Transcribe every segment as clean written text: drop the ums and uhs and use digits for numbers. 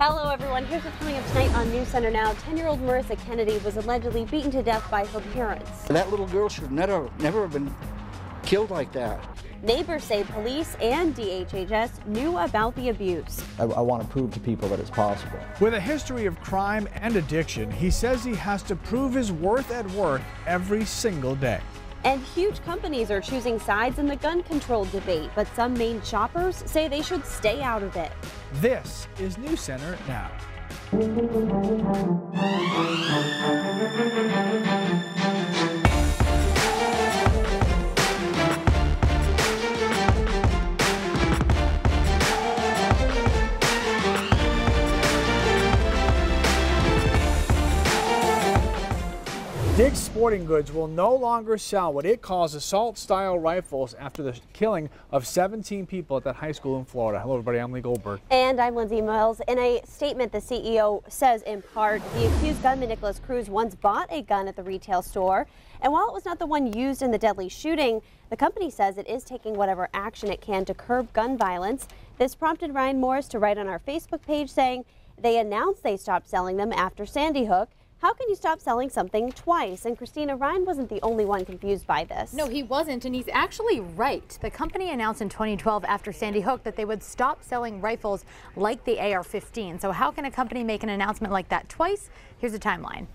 Hello, everyone. Here's what's coming up tonight on News Center Now. 10-year-old Marissa Kennedy was allegedly beaten to death by her parents. That little girl should never have been killed like that. Neighbors say police and DHHS knew about the abuse. I want to prove to people that it's possible. With a history of crime and addiction, he says he has to prove his worth at work every single day. And huge companies are choosing sides in the gun control debate, but some Maine shoppers say they should stay out of it. This is News Center Now. Dick's Sporting Goods will no longer sell what it calls assault-style rifles after the killing of 17 people at that high school in Florida. Hello, everybody. I'm Lee Goldberg. And I'm Lindsay Miles. In a statement, the CEO says, in part, the accused gunman, Nicholas Cruz, once bought a gun at the retail store. And while it was not the one used in the deadly shooting, the company says it is taking whatever action it can to curb gun violence. This prompted Ryan Morris to write on our Facebook page saying they announced they stopped selling them after Sandy Hook. How can you stop selling something twice? And Christina, Ryan wasn't the only one confused by this. No, he wasn't, and he's actually right. The company announced in 2012 after Sandy Hook that they would stop selling rifles like the AR-15. So how can a company make an announcement like that twice? Here's a timeline.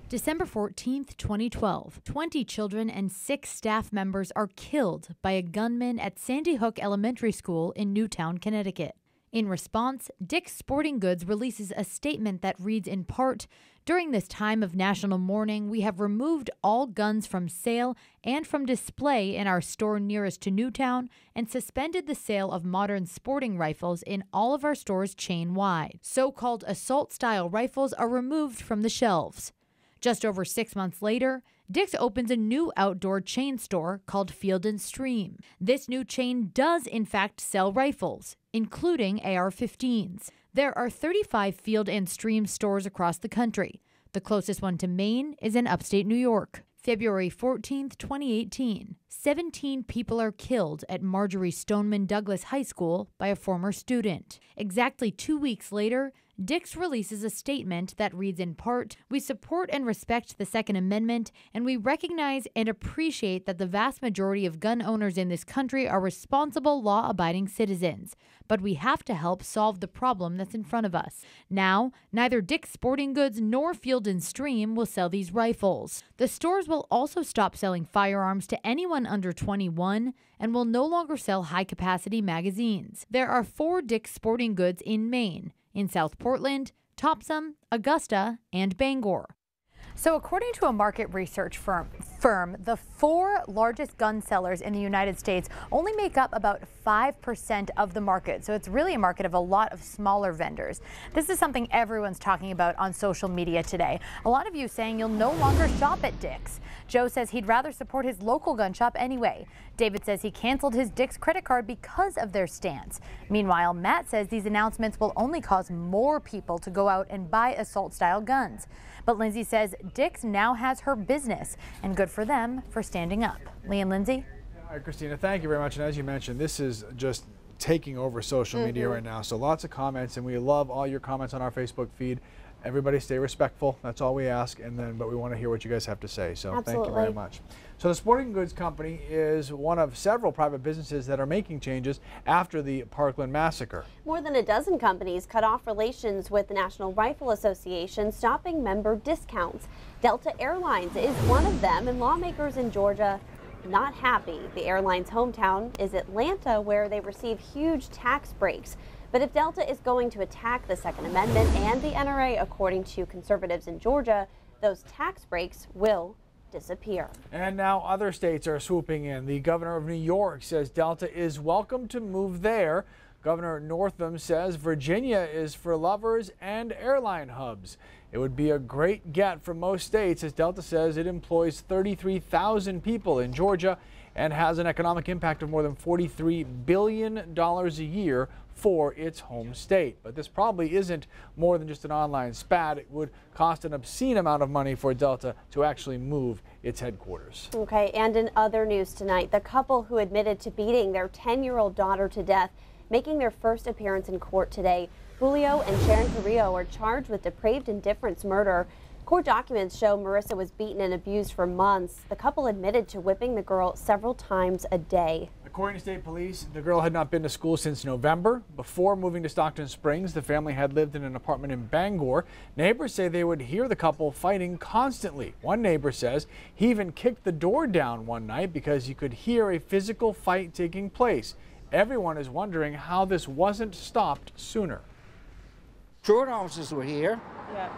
December 14th, 2012, 20 children and 6 staff members are killed by a gunman at Sandy Hook Elementary School in Newtown, Connecticut. In response, Dick's Sporting Goods releases a statement that reads in part, "During this time of national mourning, we have removed all guns from sale and from display in our store nearest to Newtown and suspended the sale of modern sporting rifles in all of our stores chain-wide. So-called assault-style rifles are removed from the shelves." Just over 6 months later, Dick's opens a new outdoor chain store called Field & Stream. This new chain does in fact sell rifles, including AR-15s. There are 35 Field & Stream stores across the country. The closest one to Maine is in upstate New York. February 14th, 2018, 17 people are killed at Marjorie Stoneman Douglas High School by a former student. Exactly 2 weeks later, Dick's releases a statement that reads in part, "We support and respect the Second Amendment, and we recognize and appreciate that the vast majority of gun owners in this country are responsible, law-abiding citizens. But we have to help solve the problem that's in front of us. Now, neither Dick's Sporting Goods nor Field & Stream will sell these rifles. The stores will also stop selling firearms to anyone under 21 and will no longer sell high-capacity magazines. There are 4 Dick's Sporting Goods in Maine, in South Portland, Topsom, Augusta, and Bangor." So according to a market research firm, the 4 largest gun sellers in the United States only make up about 5% of the market. So it's really a market of a lot of smaller vendors. This is something everyone's talking about on social media today. A lot of you saying you'll no longer shop at Dick's. Joe says he'd rather support his local gun shop anyway. David says he canceled his Dick's credit card because of their stance. Meanwhile, Matt says these announcements will only cause more people to go out and buy assault-style guns. But Lindsay says Dick's now has her business, and good for them for standing up. Lee and Lindsay? All right, Christina, thank you very much. And as you mentioned, this is just taking over social media right now. So lots of comments, and we love all your comments on our Facebook feed. Everybody stay respectful. That's all we ask. But we want to hear what you guys have to say. So Absolutely. Thank you very much. So the Sporting Goods Company is one of several private businesses that are making changes after the Parkland massacre. More than a dozen companies cut off relations with the National Rifle Association, stopping member discounts. Delta Airlines is one of them, and lawmakers in Georgia not happy. The airline's hometown is Atlanta, where they receive huge tax breaks. But if Delta is going to attack the Second Amendment and the NRA, according to conservatives in Georgia, those tax breaks will disappear. And now other states are swooping in. The governor of New York says Delta is welcome to move there. Governor Northam says Virginia is for lovers and airline hubs. It would be a great get for most states, as Delta says it employs 33,000 people in Georgia and has an economic impact of more than $43 billion a year for its home state. But this probably isn't more than just an online spat. It would cost an obscene amount of money for Delta to actually move its headquarters. Okay, and in other news tonight, the couple who admitted to beating their 10-year-old daughter to death making their first appearance in court today. Julio and Sharon Carrillo are charged with depraved indifference murder. Court documents show Marissa was beaten and abused for months. The couple admitted to whipping the girl several times a day. According to state police, the girl had not been to school since November. Before moving to Stockton Springs, the family had lived in an apartment in Bangor. Neighbors say they would hear the couple fighting constantly. One neighbor says he even kicked the door down one night because he could hear a physical fight taking place. Everyone is wondering how this wasn't stopped sooner. Truant officers were here. Yeah.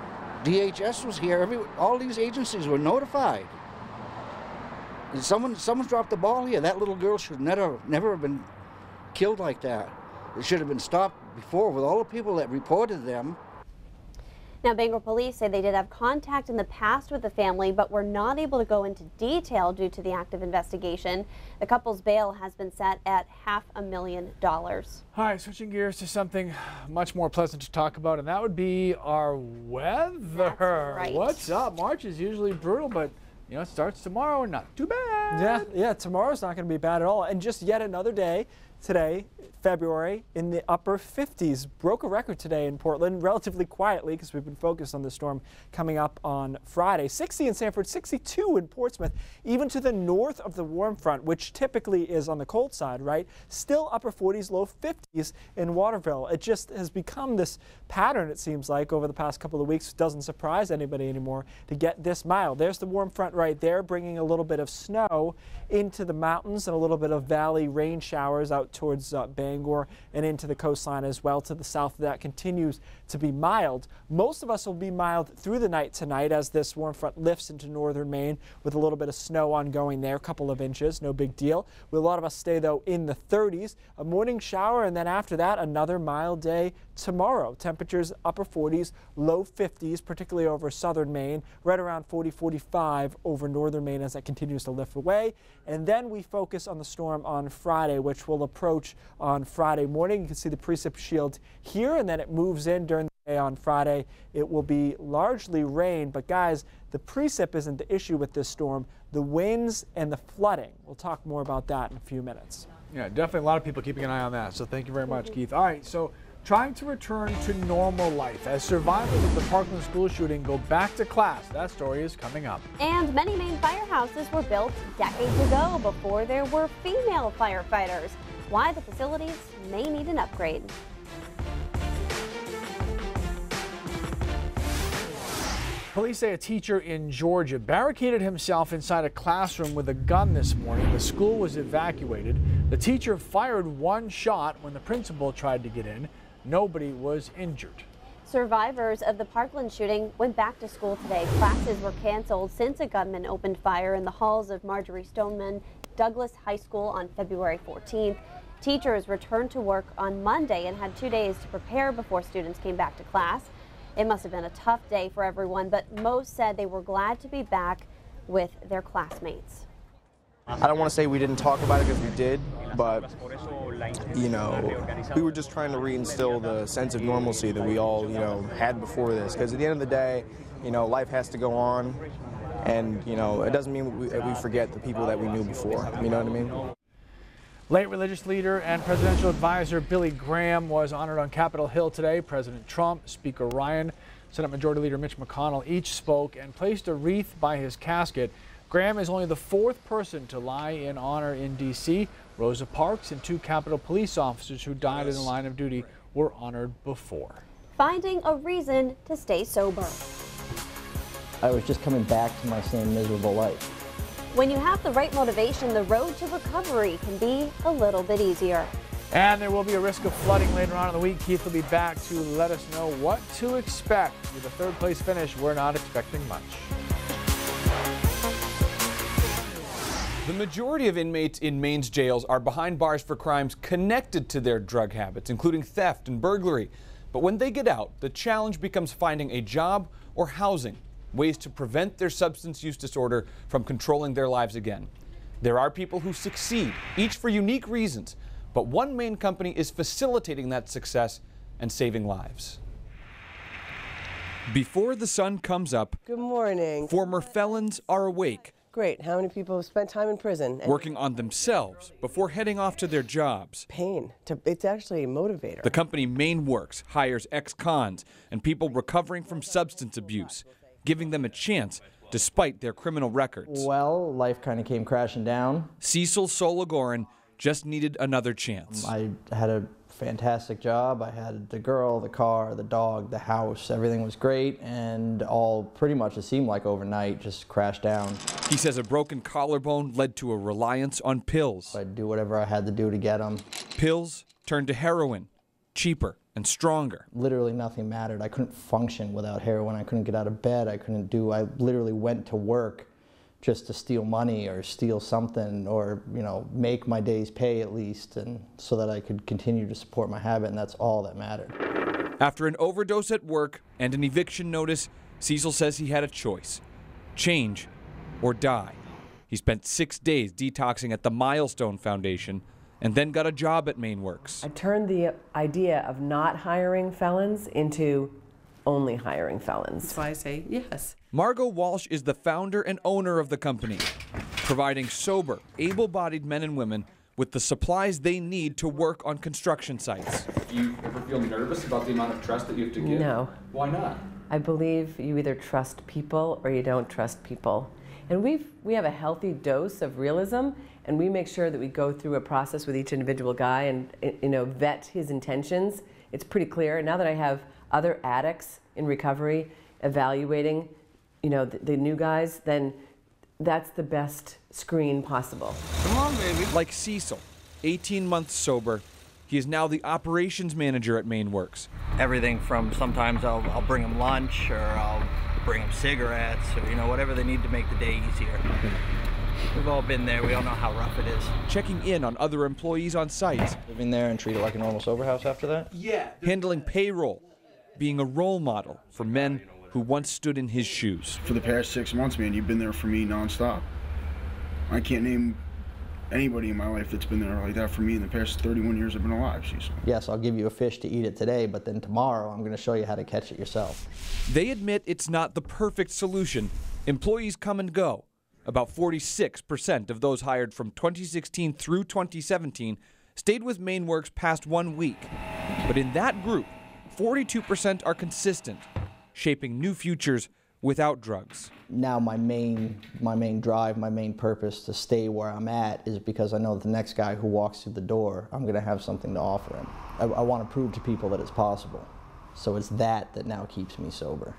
DHS was here. All these agencies were notified. And someone's dropped the ball here. That little girl should never have been killed like that. It should have been stopped before with all the people that reported them. Now, Bangor police say they did have contact in the past with the family, but were not able to go into detail due to the active investigation. The couple's bail has been set at $500,000. All right, switching gears to something much more pleasant to talk about, and that would be our weather. That's right. What's up? March is usually brutal, but you know, it starts tomorrow and not too bad. Yeah, tomorrow's not going to be bad at all. And just yet another day today, February, in the upper 50s. Broke a record today in Portland, relatively quietly because we've been focused on the storm coming up on Friday. 60 in Sanford, 62 in Portsmouth, even to the north of the warm front, which typically is on the cold side, right? Still upper 40s, low 50s in Waterville. It just has become this pattern, it seems like, over the past couple of weeks. It doesn't surprise anybody anymore to get this mild. There's the warm front right there, bringing a little bit of snow into the mountains and a little bit of valley rain showers out towards Bangor and into the coastline as well. To the south of that continues to be mild. Most of us will be mild through the night tonight as this warm front lifts into northern Maine with a little bit of snow ongoing there, a couple of inches, no big deal. A lot of us stay though in the 30s, a morning shower, and then after that another mild day tomorrow. Temperatures upper 40s, low 50s, particularly over southern Maine, right around 40-45 over northern Maine as that continues to lift away. And then we focus on the storm on Friday, which will approach on Friday morning. You can see the precip shield here, and then it moves in during the day on Friday. It will be largely rain, but guys, the precip isn't the issue with this storm. The winds and the flooding. We'll talk more about that in a few minutes. Yeah, definitely a lot of people keeping an eye on that. So thank you very much, Keith. All right, so trying to return to normal life as survivors of the Parkland school shooting go back to class. That story is coming up. And many Maine firehouses were built decades ago before there were female firefighters. Why the facilities may need an upgrade. Police say a teacher in Georgia barricaded himself inside a classroom with a gun this morning. The school was evacuated. The teacher fired one shot when the principal tried to get in. Nobody was injured. Survivors of the Parkland shooting went back to school today. Classes were canceled since a gunman opened fire in the halls of Marjorie Stoneman Douglas High School on February 14th. Teachers returned to work on Monday and had 2 days to prepare before students came back to class. It must have been a tough day for everyone, but most said they were glad to be back with their classmates. I don't want to say we didn't talk about it because we did, but, you know, we were just trying to reinstill the sense of normalcy that we all, you know, had before this. Because at the end of the day, you know, life has to go on, and, you know, it doesn't mean we forget the people that we knew before. You know what I mean? Late religious leader and presidential advisor Billy Graham was honored on Capitol Hill today. President Trump, Speaker Ryan, Senate Majority Leader Mitch McConnell each spoke and placed a wreath by his casket. Graham is only the fourth person to lie in honor in D.C. Rosa Parks and two Capitol police officers who died in the line of duty were honored before. Finding a reason to stay sober. I was just coming back to my same miserable life. When you have the right motivation, the road to recovery can be a little bit easier. And there will be a risk of flooding later on in the week. Keith will be back to let us know what to expect. With a third place finish, we're not expecting much. The majority of inmates in Maine's jails are behind bars for crimes connected to their drug habits, including theft and burglary. But when they get out, the challenge becomes finding a job or housing, ways to prevent their substance use disorder from controlling their lives again. There are people who succeed, each for unique reasons, but one Maine company is facilitating that success and saving lives. Before the sun comes up, good morning. Former felons are awake, great. How many people have spent time in prison? And working on themselves before heading off to their jobs. pain. It's actually a motivator. The company Maine Works hires ex-cons and people recovering from substance abuse, giving them a chance despite their criminal records. Well, life kind of came crashing down. Cecil Sologoran just needed another chance. I had a fantastic job. I had the girl, the car, the dog, the house. Everything was great, and all pretty much, it seemed like overnight, just crashed down. He says a broken collarbone led to a reliance on pills. I'd do whatever I had to do to get them. Pills turned to heroin, cheaper and stronger. Literally nothing mattered. I couldn't function without heroin. I couldn't get out of bed. I literally went to work just to steal money or steal something, or, you know, make my day's pay at least, and so that I could continue to support my habit, and that's all that mattered. After an overdose at work and an eviction notice, Cecil says he had a choice: change or die. He spent 6 days detoxing at the Milestone Foundation and then got a job at Maine Works. I turned the idea of not hiring felons into only hiring felons. That's why I say yes. Margot Walsh is the founder and owner of the company, providing sober, able-bodied men and women with the supplies they need to work on construction sites. Do you ever feel nervous about the amount of trust that you have to give? No. Why not? I believe you either trust people or you don't trust people. And we have a healthy dose of realism, and we make sure that we go through a process with each individual guy and, you know, vet his intentions. It's pretty clear. Now that I have other addicts in recovery evaluating, you know, the new guys, then that's the best screen possible. Come on, baby. Like Cecil, 18 months sober, he is now the operations manager at Maine Works. Everything from sometimes I'll bring them lunch, or I'll bring them cigarettes, or, you know, whatever they need to make the day easier. We've all been there. We all know how rough it is. Checking in on other employees on site. Living there and treat it like a normal sober house after that? Yeah. Handling payroll, being a role model for men who once stood in his shoes. For the past 6 months, man, you've been there for me nonstop. I can't name anybody in my life that's been there like that for me in the past 31 years I've been alive, Cecil. Yes, I'll give you a fish to eat it today, but then tomorrow I'm going to show you how to catch it yourself. They admit it's not the perfect solution. Employees come and go. About 46% of those hired from 2016 through 2017 stayed with Maine Works past 1 week. But in that group, 42% are consistent, shaping new futures without drugs. Now my main drive, my main purpose to stay where I'm at is because I know that the next guy who walks through the door, I'm going to have something to offer him. I want to prove to people that it's possible. So it's that now keeps me sober.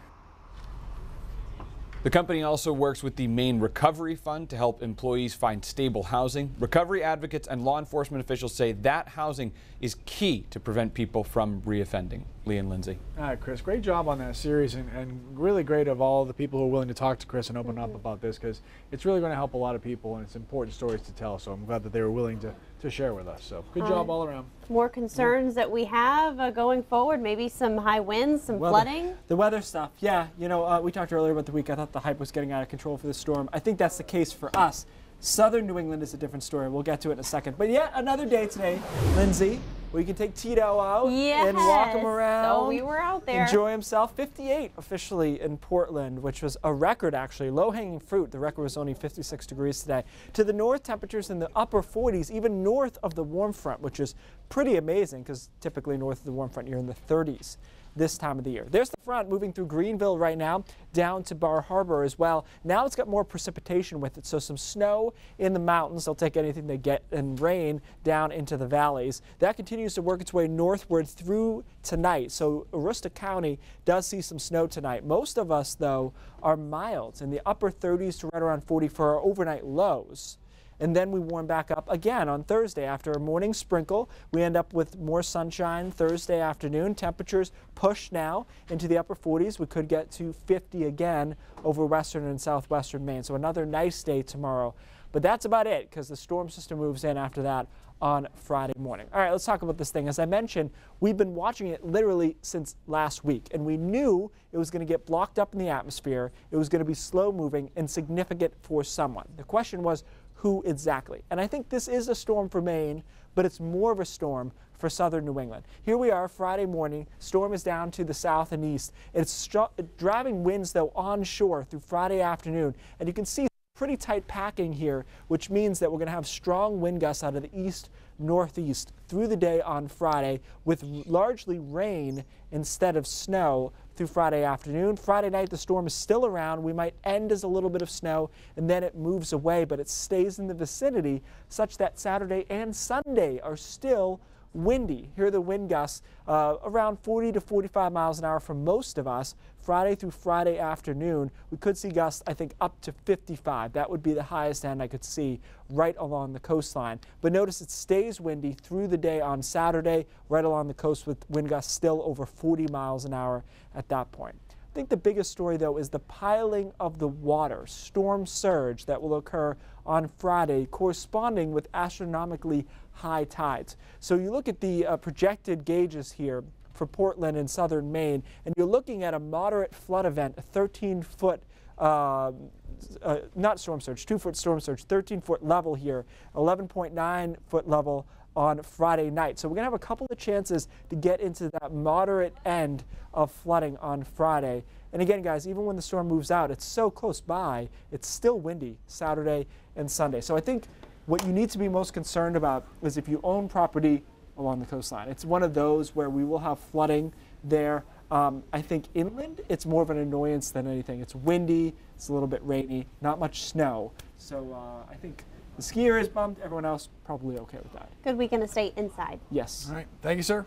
The company also works with the Maine Recovery Fund to help employees find stable housing. Recovery advocates and law enforcement officials say that housing is key to prevent people from reoffending. Lee and Lindsay. All right, Chris, great job on that series, and really great of all the people who are willing to talk to Chris and open up about this, because it's really going to help a lot of people, and it's important stories to tell, so I'm glad that they were willing to share with us. So good job all around. More concerns that we have going forward, maybe some high winds, some flooding? The weather stuff, yeah. You know, we talked earlier about the week. I thought the hype was getting out of control for the storm. I think that's the case for us. Southern New England is a different story. We'll get to it in a second. But yet another day today, Lindsay, where you can take Tito out and walk him around. So we were out there. Enjoy himself. 58 officially in Portland, which was a record actually. Low-hanging fruit. The record was only 56 degrees today. To the north, temperatures in the upper 40s, even north of the warm front, which is pretty amazing because typically north of the warm front you're in the 30s. This time of the year. There's the front moving through Greenville right now, down to Bar Harbor as well. Now it's got more precipitation with it, so some snow in the mountains. They'll take anything they get, and rain down into the valleys. That continues to work its way northward through tonight, so Aroostook County does see some snow tonight. Most of us, though, are mild in the upper 30s to right around 40 for our overnight lows. And then we warm back up again on Thursday. After a morning sprinkle, we end up with more sunshine Thursday afternoon. Temperatures push now into the upper 40s. We could get to 50 again over western and southwestern Maine. So another nice day tomorrow. But that's about it, because the storm system moves in after that on Friday morning. All right, let's talk about this thing. As I mentioned, we've been watching it literally since last week, and we knew it was going to get blocked up in the atmosphere. It was going to be slow moving and significant for someone. The question was, who exactly? And I think this is a storm for Maine, but it's more of a storm for southern New England. Here we are Friday morning. Storm is down to the south and east. It's driving winds, though, onshore through Friday afternoon. And you can see pretty tight packing here, which means that we're going to have strong wind gusts out of the east northeast through the day on Friday, with largely rain instead of snow through Friday afternoon. Friday night, the storm is still around. We might end as a little bit of snow, and then it moves away, but it stays in the vicinity such that Saturday and Sunday are still windy. Here are the wind gusts around 40 to 45 miles an hour for most of us. Friday through Friday afternoon, we could see gusts, I think, up to 55. That would be the highest end I could see right along the coastline. But notice it stays windy through the day on Saturday, right along the coast, with wind gusts still over 40 miles an hour at that point. I think the biggest story, though, is the piling of the water, storm surge that will occur on Friday, corresponding with astronomically high tides. So you look at the projected gauges here for Portland and southern Maine, and you're looking at a moderate flood event, a 13-foot, not storm surge, 2-foot storm surge, 13-foot level here, 11.9-foot level on Friday night. So we're going to have a couple of chances to get into that moderate end of flooding on Friday. And again, guys, even when the storm moves out, it's so close by, it's still windy Saturday and Sunday. So I think what you need to be most concerned about is if you own property along the coastline. It's one of those where we will have flooding there. I think inland, it's more of an annoyance than anything. It's windy, it's a little bit rainy, not much snow. So I think the skier is bummed. Everyone else probably okay with that. Good weekend to stay inside. Yes. All right. Thank you, sir.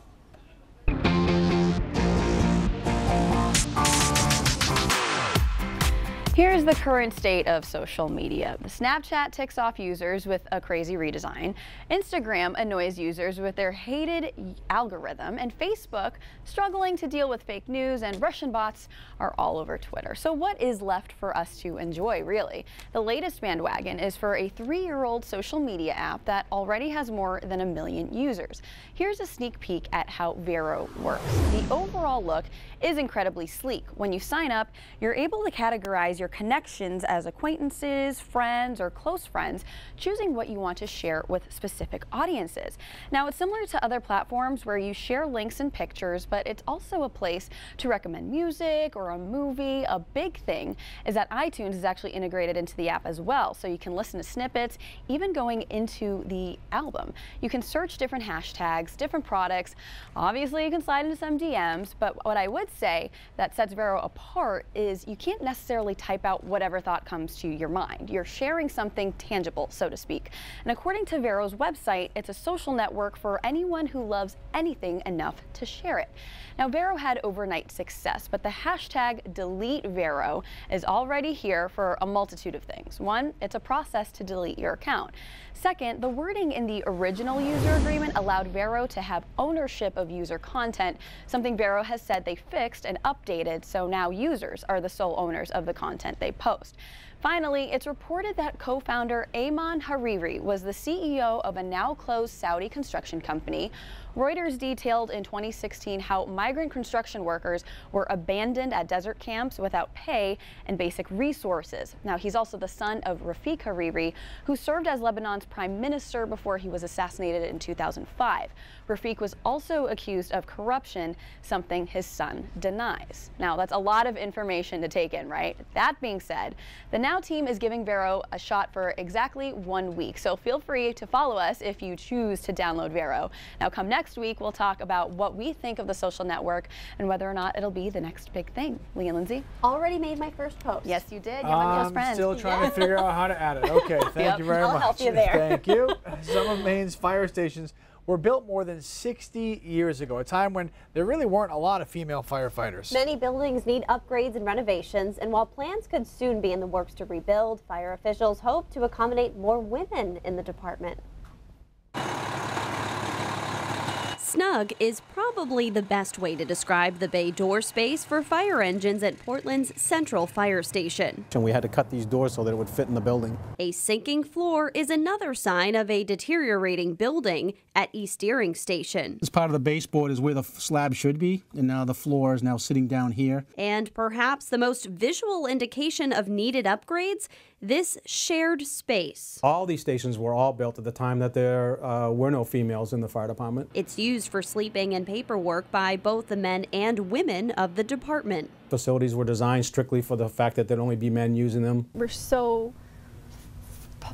Here's the current state of social media. Snapchat ticks off users with a crazy redesign. Instagram annoys users with their hated algorithm. And Facebook, struggling to deal with fake news, and Russian bots are all over Twitter. So what is left for us to enjoy, really? The latest bandwagon is for a 3-year-old social media app that already has more than 1 million users. Here's a sneak peek at how Vero works. The overall look is incredibly sleek. When you sign up, you're able to categorize your connections as acquaintances, friends, or close friends, choosing what you want to share with specific audiences. Now, it's similar to other platforms where you share links and pictures, but it's also a place to recommend music or a movie. A big thing is that iTunes is actually integrated into the app as well, so you can listen to snippets, even going into the album. You can search different hashtags, different products. Obviously, you can slide into some DMs, but what I would say that sets Vero apart is you can't necessarily type out whatever thought comes to your mind. You're sharing something tangible, so to speak. And according to Vero's website, it's a social network for anyone who loves anything enough to share it. Now, Vero had overnight success, but the hashtag #DeleteVero is already here for a multitude of things. One, it's a process to delete your account. Second, the wording in the original user agreement allowed Vero to have ownership of user content, something Vero has said they fixed and updated, so now users are the sole owners of the content they post. Finally, it's reported that co-founder Ayman Hariri was the CEO of a now closed Saudi construction company. Reuters detailed in 2016 how migrant construction workers were abandoned at desert camps without pay and basic resources. Now, he's also the son of Rafik Hariri, who served as Lebanon's prime minister before he was assassinated in 2005. Rafik was also accused of corruption, something his son denies. Now, that's a lot of information to take in, right? That being said, the Now team is giving Vero a shot for exactly 1 week, so feel free to follow us if you choose to download Vero. Now, come next week, we'll talk about what we think of the social network and whether or not it'll be the next big thing. Lee and Lindsay? Already made my first post. Yes, you did. You're my close friend. I'm still trying to figure out how to add it. Okay, thank you very much. I'll help you there. Thank you. Some of Maine's fire stations were built more than 60 years ago, a time when there really weren't a lot of female firefighters. Many buildings need upgrades and renovations, and while plans could soon be in the works to rebuild, fire officials hope to accommodate more women in the department. Snug is probably the best way to describe the bay door space for fire engines at Portland's Central Fire Station. And we had to cut these doors so that it would fit in the building. A sinking floor is another sign of a deteriorating building at East Deering Station. This part of the baseboard is where the slab should be, and now the floor is now sitting down here. And perhaps the most visual indication of needed upgrades, this shared space. All these stations were all built at the time that there were no females in the fire department. It's used for sleeping and paperwork by both the men and women of the department. Facilities were designed strictly for the fact that there'd only be men using them. We're so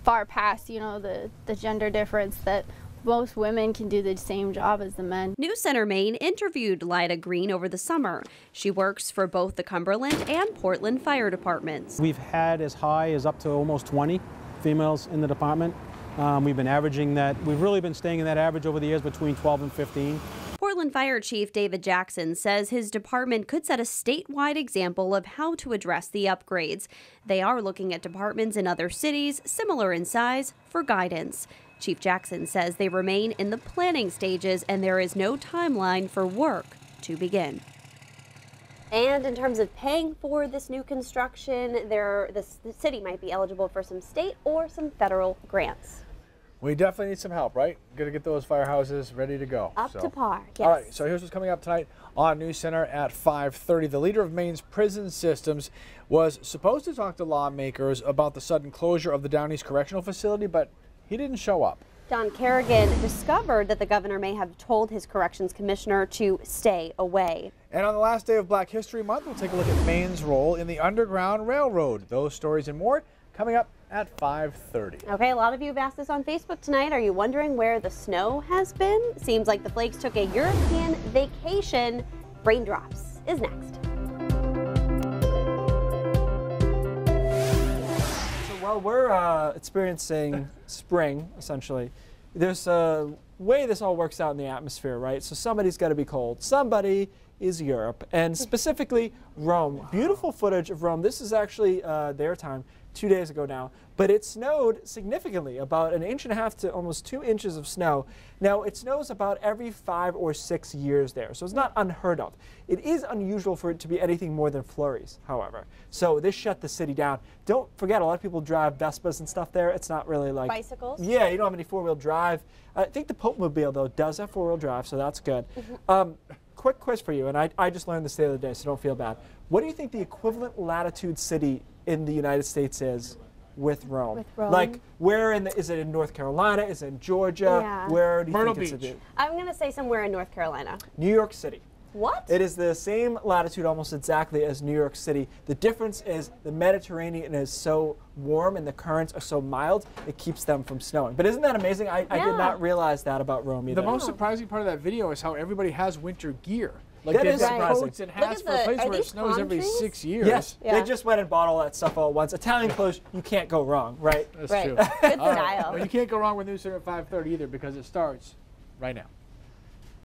far past, you know, the gender difference that most women can do the same job as the men. News Center Maine interviewed Lyda Green over the summer. She works for both the Cumberland and Portland fire departments. We've had as high as up to almost 20 females in the department. We've been averaging that. We've really been staying in that average over the years between 12 and 15. Portland Fire Chief David Jackson says his department could set a statewide example of how to address the upgrades. They are looking at departments in other cities similar in size for guidance. Chief Jackson says they remain in the planning stages and there is no timeline for work to begin. And in terms of paying for this new construction, the city might be eligible for some state or some federal grants. We definitely need some help, right? Got to get those firehouses ready to go. Up to par, yes. All right, so here's what's coming up tonight on News Center at 5:30. The leader of Maine's prison systems was supposed to talk to lawmakers about the sudden closure of the Down East Correctional Facility, but he didn't show up. Don Kerrigan discovered that the governor may have told his corrections commissioner to stay away. And on the last day of Black History Month, we'll take a look at Maine's role in the Underground Railroad. Those stories and more coming up at 5:30. Okay, a lot of you have asked this on Facebook tonight. Are you wondering where the snow has been? Seems like the flakes took a European vacation. Raindrops is next. So while we're experiencing spring, essentially, there's a way this all works out in the atmosphere, right? So somebody's got to be cold. Somebody is Europe, and specifically Rome. Beautiful footage of Rome. This is actually their time, 2 days ago now, but it snowed significantly, about 1.5 inches to almost 2 inches of snow. Now, it snows about every 5 or 6 years there, so it's not unheard of. It is unusual for it to be anything more than flurries, however. So this shut the city down. Don't forget, a lot of people drive Vespas and stuff there. It's not really like... Bicycles? Yeah, you don't have any four-wheel drive. I think the Pope Mobile, though, does have four-wheel drive, so that's good. Quick quiz for you, and I just learned this the other day, so don't feel bad. What do you think the equivalent latitude city in the United States is with Rome? With Rome? Like, where is it in North Carolina? Is it in Georgia? Yeah. Where do you Myrtle think Beach. it's I'm going to say somewhere in North Carolina. New York City. What? It is the same latitude almost exactly as New York City. The difference is the Mediterranean is so warm and the currents are so mild, it keeps them from snowing. But isn't that amazing? I did not realize that about Rome either. The most surprising part of that video is how everybody has winter gear. Like That they've is got surprising. coats and hats for a place where it snows every 6 years. Yes, Yeah. they just went and bought all that stuff all at once. Italian clothes, you can't go wrong, right? That's Right. true. Good All right. style. Well, you can't go wrong with News Center at 5:30 either because it starts right now.